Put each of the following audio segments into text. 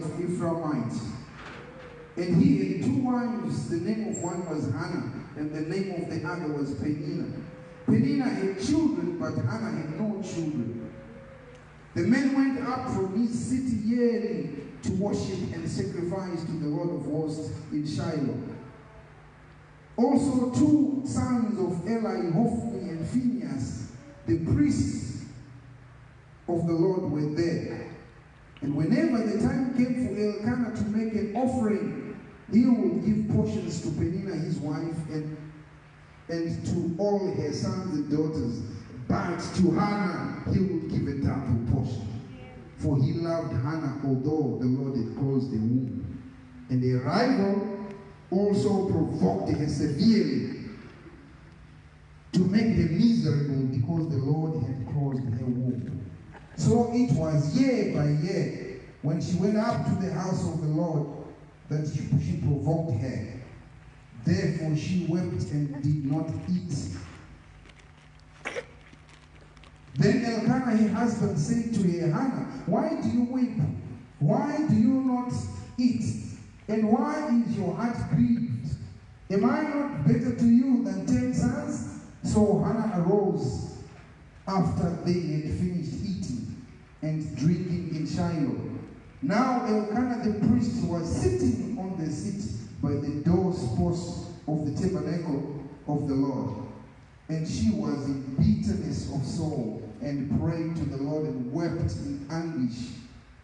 Ephraimite. And he had 2 wives. The name of one was Hannah, and the name of the other was Peninnah. Peninnah had children, but Hannah had no children. The men went up from his city yearly to worship and sacrifice to the Lord of hosts in Shiloh. Also 2 sons of Eli, Hophni and Phinehas, the priests of the Lord, were there. And whenever the time came for Elkanah to make an offering, he would give portions to Peninnah his wife and to all her sons and daughters. But to Hannah he would give a double portion. For he loved Hannah, although the Lord had closed the womb. And the rival also provoked her severely to make her miserable, because the Lord had closed her womb. So it was year by year, when she went up to the house of the Lord, that she provoked her. Therefore she wept and did not eat. Then Elkanah her husband said to her, Hannah, why do you weep? Why do you not eat? And why is your heart grieved? Am I not better to you than 10 sons? So Hannah arose after they had finished eating and drinking in Shiloh. Now Elkanah the priest was sitting on the seat by the doorpost of the tabernacle of the Lord. And she was in bitterness of soul, and prayed to the Lord and wept in anguish.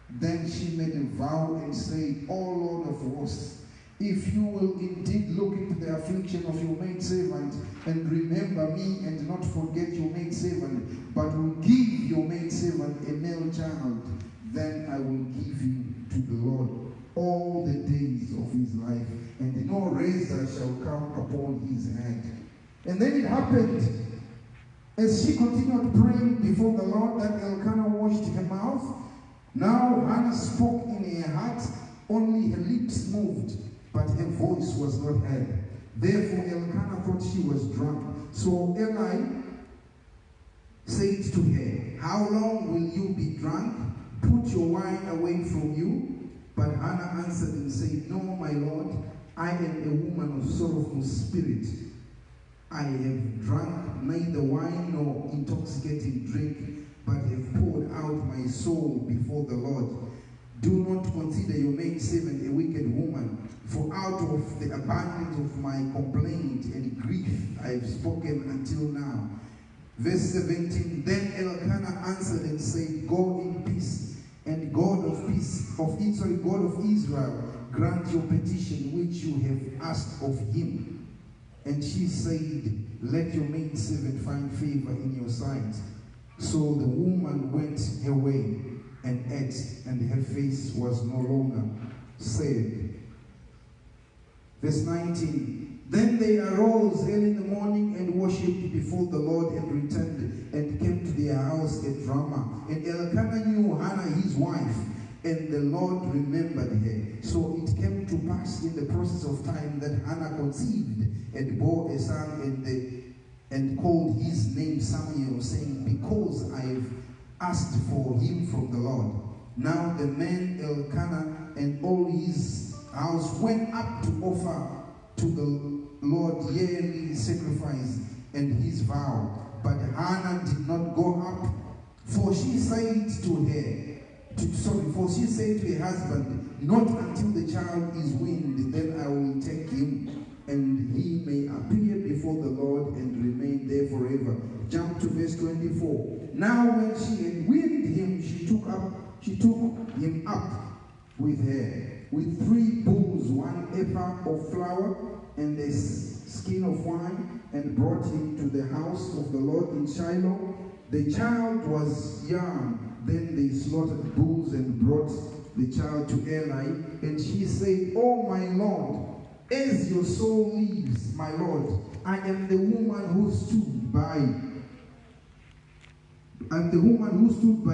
Then she made a vow and said, O Lord of hosts, if you will indeed look into the affliction of your maidservant, and remember me, and not forget your maidservant, but will give your maidservant a male child, then I will give him to the Lord all the days of his life, and no razor shall come upon his head. And then it happened, as she continued praying before the Lord, that Elkanah washed her mouth. Now Hannah spoke in her heart, only her lips moved, but her voice was not heard. Therefore Elkanah thought she was drunk. So Eli said to her, how long will you be drunk? Put your wine away from you. But Hannah answered and said, no, my Lord, I am a woman of sorrowful spirit. I have drunk neither wine nor intoxicating drink, but have poured out my soul before the Lord. Do not consider your maidservant a wicked woman, for out of the abundance of my complaint and grief I have spoken until now. Verse 17, then Elkanah answered and said, go in peace, and God of Israel, grant your petition which you have asked of him. And she said, let your maidservant find favor in your sight. So the woman went her way and ate, and her face was no longer sad. Verse 19, then they arose early in the morning and worshipped before the Lord, and returned and came to their house at Ramah. And Elkanah knew Hannah his wife, and the Lord remembered her. So it came to pass in the process of time that Hannah conceived and bore a son, and called his name Samuel, saying, because I have asked for him from the Lord. Now the man Elkanah and all his house went up to offer to the Lord yearly sacrifice and his vow. But Hannah did not go up, for she said to her husband, not until the child is weaned, then I will take him, and he may appear before the Lord and remain there forever. Jump to verse 24. Now when she had weaned him, she took him up with her, with 3 bulls, 1 ephah of flour, and a skin of wine, and brought him to the house of the Lord in Shiloh. The child was young. Then they slaughtered bulls and brought the child to Eli. And she said, oh my Lord, as your soul lives, my Lord, I am the woman who stood by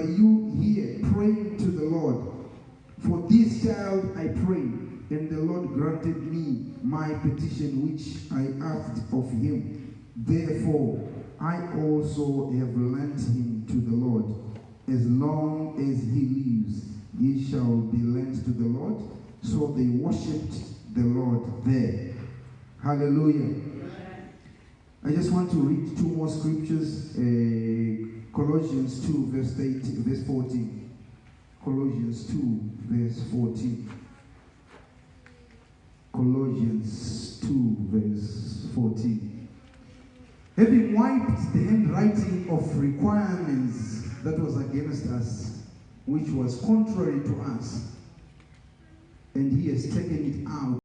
you here, praying to the Lord. For this child I prayed, and the Lord granted me my petition which I asked of him. Therefore I also have lent him to the Lord. As long as he lives, ye shall be lent to the Lord. So they worshipped the Lord there. Hallelujah. I just want to read two more scriptures. Colossians 2, verse 14. Colossians 2, verse 14. Colossians 2, verse 14. Having wiped the handwriting of requirements that was against us, which was contrary to us, and he has taken it out